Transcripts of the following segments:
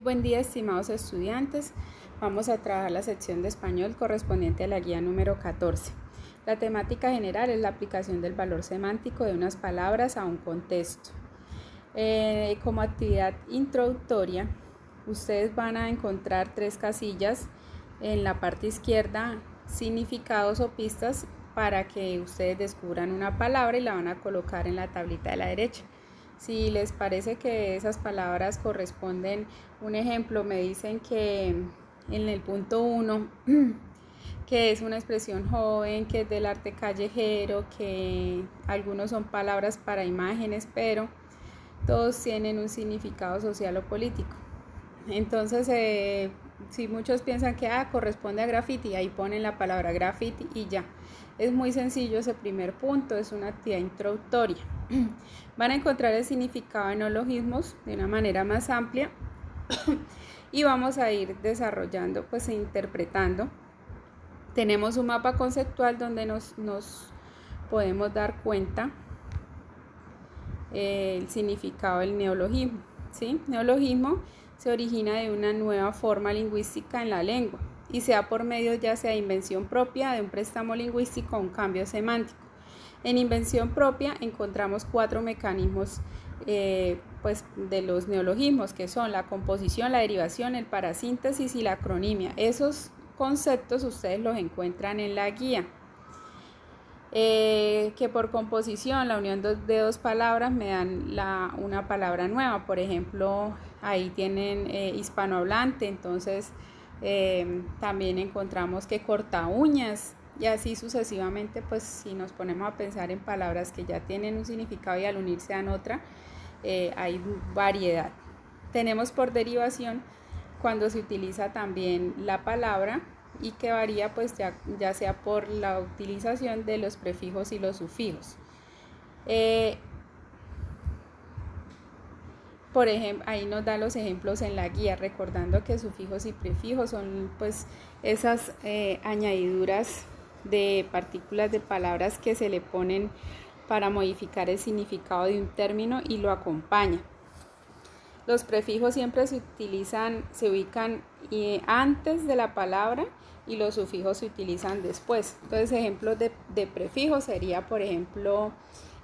Buen día, estimados estudiantes. Vamos a trabajar la sección de español correspondiente a la guía número 14. La temática general es la aplicación del valor semántico de unas palabras a un contexto. Como actividad introductoria, ustedes van a encontrar 3 casillas en la parte izquierda, significados o pistas para que ustedes descubran una palabra y la van a colocar en la tablita de la derecha. Si les parece que esas palabras corresponden, un ejemplo, me dicen que en el punto 1, que es una expresión joven, que es del arte callejero, que algunos son palabras para imágenes, pero todos tienen un significado social o político. Entonces, si muchos piensan que corresponde a graffiti, ahí ponen la palabra graffiti y ya. Es muy sencillo ese primer punto, es una actividad introductoria. Van a encontrar el significado de neologismos de una manera más amplia y vamos a ir desarrollando, pues interpretando. Tenemos un mapa conceptual donde nos podemos dar cuenta el significado del neologismo, ¿sí? Neologismo se origina de una nueva forma lingüística en la lengua y sea por medio ya sea de invención propia, de un préstamo lingüístico o un cambio semántico. En invención propia encontramos 4 mecanismos pues, de los neologismos, que son la composición, la derivación, el parasíntesis y la acronimia. Esos conceptos ustedes los encuentran en la guía. Que por composición, la unión de 2 palabras me dan una palabra nueva. Por ejemplo, ahí tienen hispanohablante, entonces también encontramos que corta uñas y así sucesivamente. Pues si nos ponemos a pensar en palabras que ya tienen un significado y al unirse dan otra, hay variedad. Tenemos por derivación cuando se utiliza también la palabra y que varía pues ya sea por la utilización de los prefijos y los sufijos. Por ejemplo, ahí nos da los ejemplos en la guía, recordando que sufijos y prefijos son pues esas añadiduras de partículas de palabras que se le ponen para modificar el significado de un término y lo acompaña. Los prefijos siempre se ubican antes de la palabra y los sufijos se utilizan después. Entonces, ejemplos de prefijos sería, por ejemplo,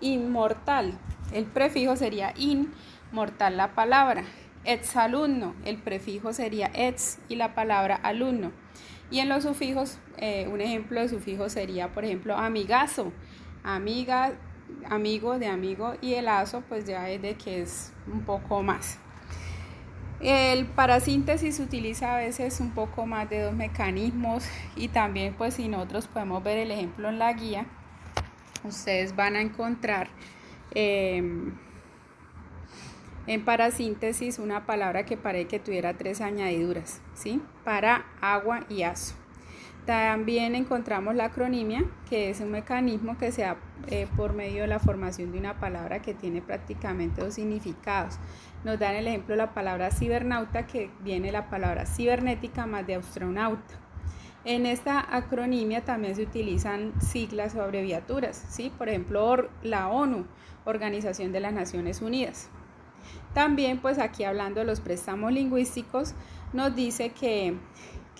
inmortal. El prefijo sería in, mortal la palabra. Exalumno, el prefijo sería ex y la palabra alumno. Y en los sufijos, un ejemplo de sufijo sería, por ejemplo, amigazo, amiga, amigo de amigo, y el azo pues ya es de que es un poco más. El parasíntesis se utiliza a veces un poco más de 2 mecanismos y también pues si nosotros podemos ver el ejemplo en la guía, ustedes van a encontrar en parasíntesis una palabra que parece que tuviera 3 añadiduras, ¿sí? Para, agua y azo. También encontramos la acronimia, que es un mecanismo que se da por medio de la formación de una palabra que tiene prácticamente 2 significados. Nos dan el ejemplo de la palabra cibernauta, que viene la palabra cibernética más de astronauta. En esta acronimia también se utilizan siglas o abreviaturas, ¿sí? Por ejemplo, la ONU, Organización de las Naciones Unidas. También, pues aquí hablando de los préstamos lingüísticos, nos dice que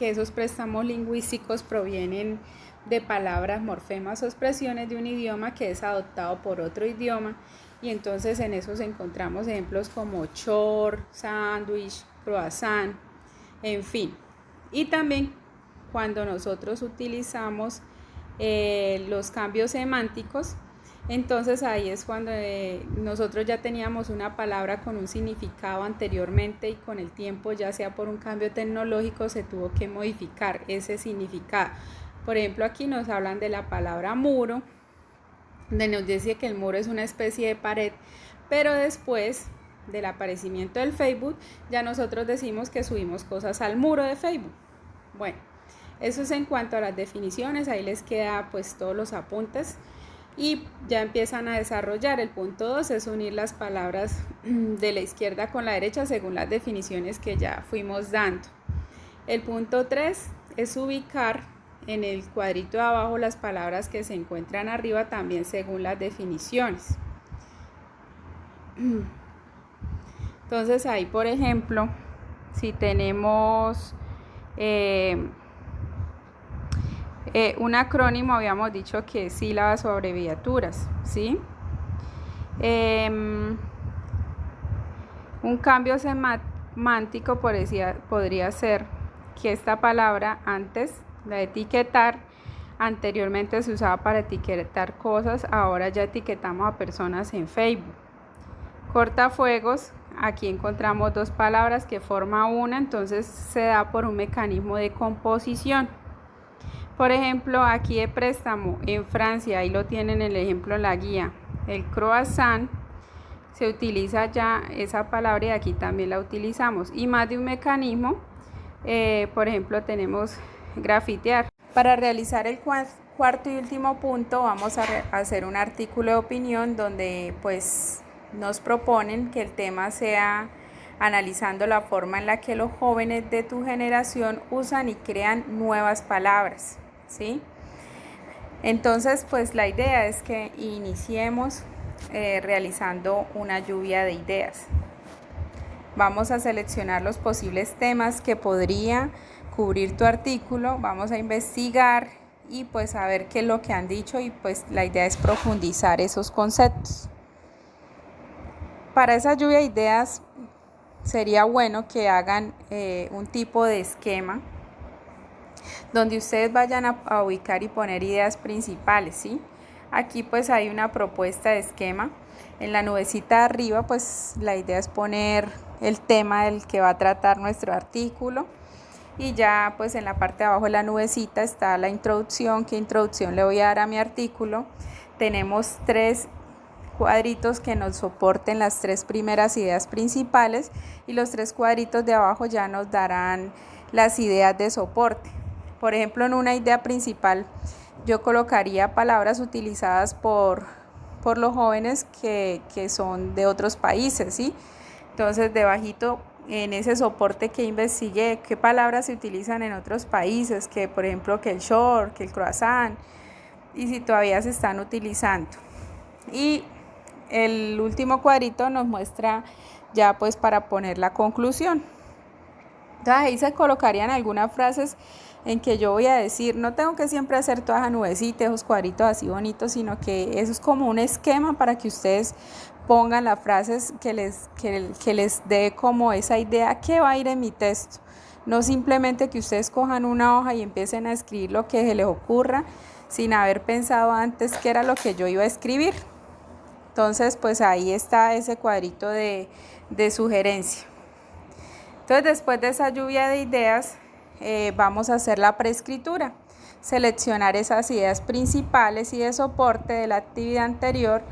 esos préstamos lingüísticos provienen de palabras, morfemas o expresiones de un idioma que es adoptado por otro idioma, y entonces en esos encontramos ejemplos como chor, sándwich, croissant, en fin. Y también cuando nosotros utilizamos los cambios semánticos, entonces ahí es cuando nosotros ya teníamos una palabra con un significado anteriormente y con el tiempo, ya sea por un cambio tecnológico, se tuvo que modificar ese significado. Por ejemplo, aquí nos hablan de la palabra muro, donde nos dice que el muro es una especie de pared, pero después del aparecimiento del Facebook, ya nosotros decimos que subimos cosas al muro de Facebook. Bueno, eso es en cuanto a las definiciones, ahí les queda pues todos los apuntes. Y ya empiezan a desarrollar. El punto 2 es unir las palabras de la izquierda con la derecha según las definiciones que ya fuimos dando. El punto 3 es ubicar en el cuadrito de abajo las palabras que se encuentran arriba también según las definiciones. Entonces ahí, por ejemplo, si tenemos un acrónimo, habíamos dicho que es sílabas o abreviaturas, ¿sí? Un cambio semántico podría ser que esta palabra antes, la etiquetar, anteriormente se usaba para etiquetar cosas, ahora ya etiquetamos a personas en Facebook. Cortafuegos, aquí encontramos dos palabras que forman una, entonces se da por un mecanismo de composición. Por ejemplo, aquí de préstamo en Francia, ahí lo tienen el ejemplo en la guía, el croissant, se utiliza ya esa palabra y aquí también la utilizamos. Y más de un mecanismo, por ejemplo, tenemos grafitear. Para realizar el cuarto y último punto, vamos a hacer un artículo de opinión donde pues nos proponen que el tema sea analizando la forma en la que los jóvenes de tu generación usan y crean nuevas palabras, ¿sí? Entonces, pues la idea es que iniciemos realizando una lluvia de ideas. Vamos a seleccionar los posibles temas que podría cubrir tu artículo, vamos a investigar y pues a ver qué es lo que han dicho y pues la idea es profundizar esos conceptos. Para esa lluvia de ideas sería bueno que hagan un tipo de esquema donde ustedes vayan a ubicar y poner ideas principales, ¿sí? Aquí pues hay una propuesta de esquema. En la nubecita de arriba pues la idea es poner el tema del que va a tratar nuestro artículo y ya pues en la parte de abajo de la nubecita está la introducción. ¿Qué introducción le voy a dar a mi artículo? Tenemos 3 cuadritos que nos soporten las 3 primeras ideas principales y los 3 cuadritos de abajo ya nos darán las ideas de soporte. Por ejemplo, en una idea principal yo colocaría palabras utilizadas por los jóvenes que son de otros países, ¿sí? Entonces, debajito en ese soporte que investigué qué palabras se utilizan en otros países, que por ejemplo que el short, que el croissant, y si todavía se están utilizando. Y el último cuadrito nos muestra ya pues para poner la conclusión. Entonces ahí se colocarían algunas frases en que yo voy a decir, no tengo que siempre hacer todas las nubecitas, esos cuadritos así bonitos, sino que eso es como un esquema para que ustedes pongan las frases que les dé como esa idea que va a ir en mi texto. No simplemente que ustedes cojan una hoja y empiecen a escribir lo que se les ocurra sin haber pensado antes qué era lo que yo iba a escribir. Entonces pues ahí está ese cuadrito de sugerencia. Entonces después de esa lluvia de ideas vamos a hacer la preescritura, seleccionar esas ideas principales y de soporte de la actividad anterior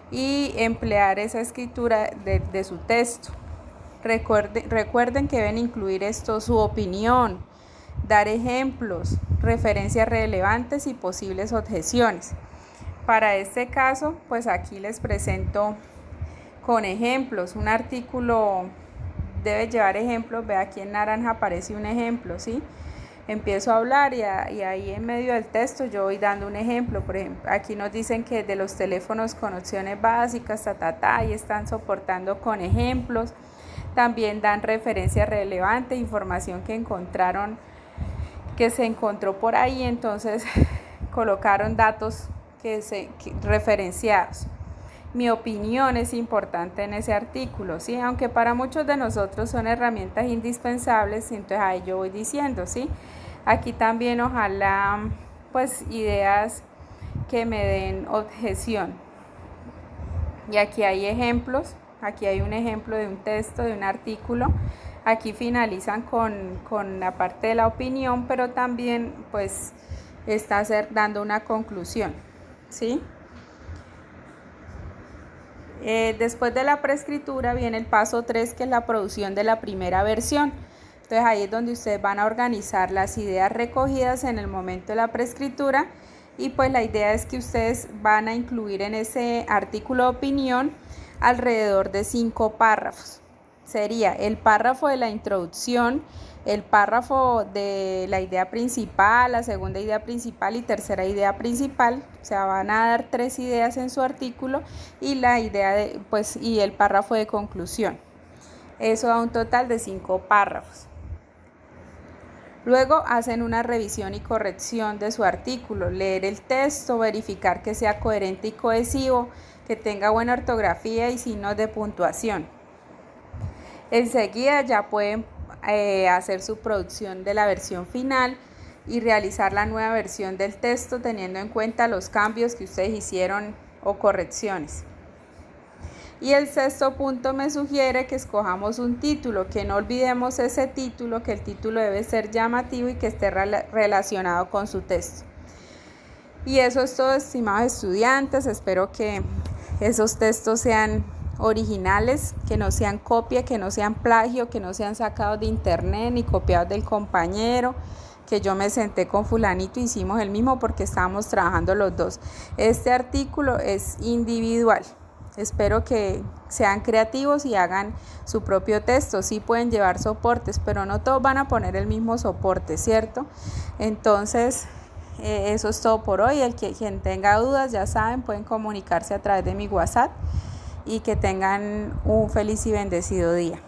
y emplear esa escritura de su texto. Recuerden que deben incluir esto, su opinión, dar ejemplos, referencias relevantes y posibles objeciones. Para este caso, pues aquí les presento con ejemplos. Un artículo debe llevar ejemplos. Ve, aquí en naranja aparece un ejemplo, ¿sí? Empiezo a hablar y ahí en medio del texto yo voy dando un ejemplo. Por ejemplo, aquí nos dicen que de los teléfonos con opciones básicas, y están soportando con ejemplos. También dan referencias relevantes, información que encontraron, que se encontró por ahí, entonces colocaron datos referenciados. Mi opinión es importante en ese artículo, ¿sí? Aunque para muchos de nosotros son herramientas indispensables, entonces ahí yo voy diciendo, ¿sí? Aquí también ojalá pues ideas que me den objeción. Y aquí hay ejemplos, aquí hay un ejemplo de un texto, de un artículo. Aquí finalizan con la parte de la opinión, pero también pues está dando una conclusión, ¿sí? Después de la preescritura viene el paso 3, que es la producción de la primera versión. Entonces ahí es donde ustedes van a organizar las ideas recogidas en el momento de la preescritura y pues la idea es que ustedes van a incluir en ese artículo de opinión alrededor de 5 párrafos. Sería el párrafo de la introducción, el párrafo de la idea principal, la segunda idea principal y tercera idea principal. O sea, van a dar 3 ideas en su artículo y la idea y el párrafo de conclusión. Eso da un total de 5 párrafos. Luego hacen una revisión y corrección de su artículo, leer el texto, verificar que sea coherente y cohesivo, que tenga buena ortografía y signos de puntuación. Enseguida ya pueden hacer su producción de la versión final y realizar la nueva versión del texto teniendo en cuenta los cambios que ustedes hicieron o correcciones. Y el sexto punto me sugiere que escojamos un título, que no olvidemos ese título, que el título debe ser llamativo y que esté relacionado con su texto. Y eso es todo, estimados estudiantes. Espero que esos textos sean originales, que no sean copia, que no sean plagio, que no sean sacados de internet ni copiados del compañero, que yo me senté con fulanito y hicimos el mismo porque estábamos trabajando los dos. Este artículo es individual. Espero que sean creativos y hagan su propio texto. Sí pueden llevar soportes, pero no todos van a poner el mismo soporte, ¿cierto? Entonces, eso es todo por hoy. Quien tenga dudas, ya saben, pueden comunicarse a través de mi WhatsApp y que tengan un feliz y bendecido día.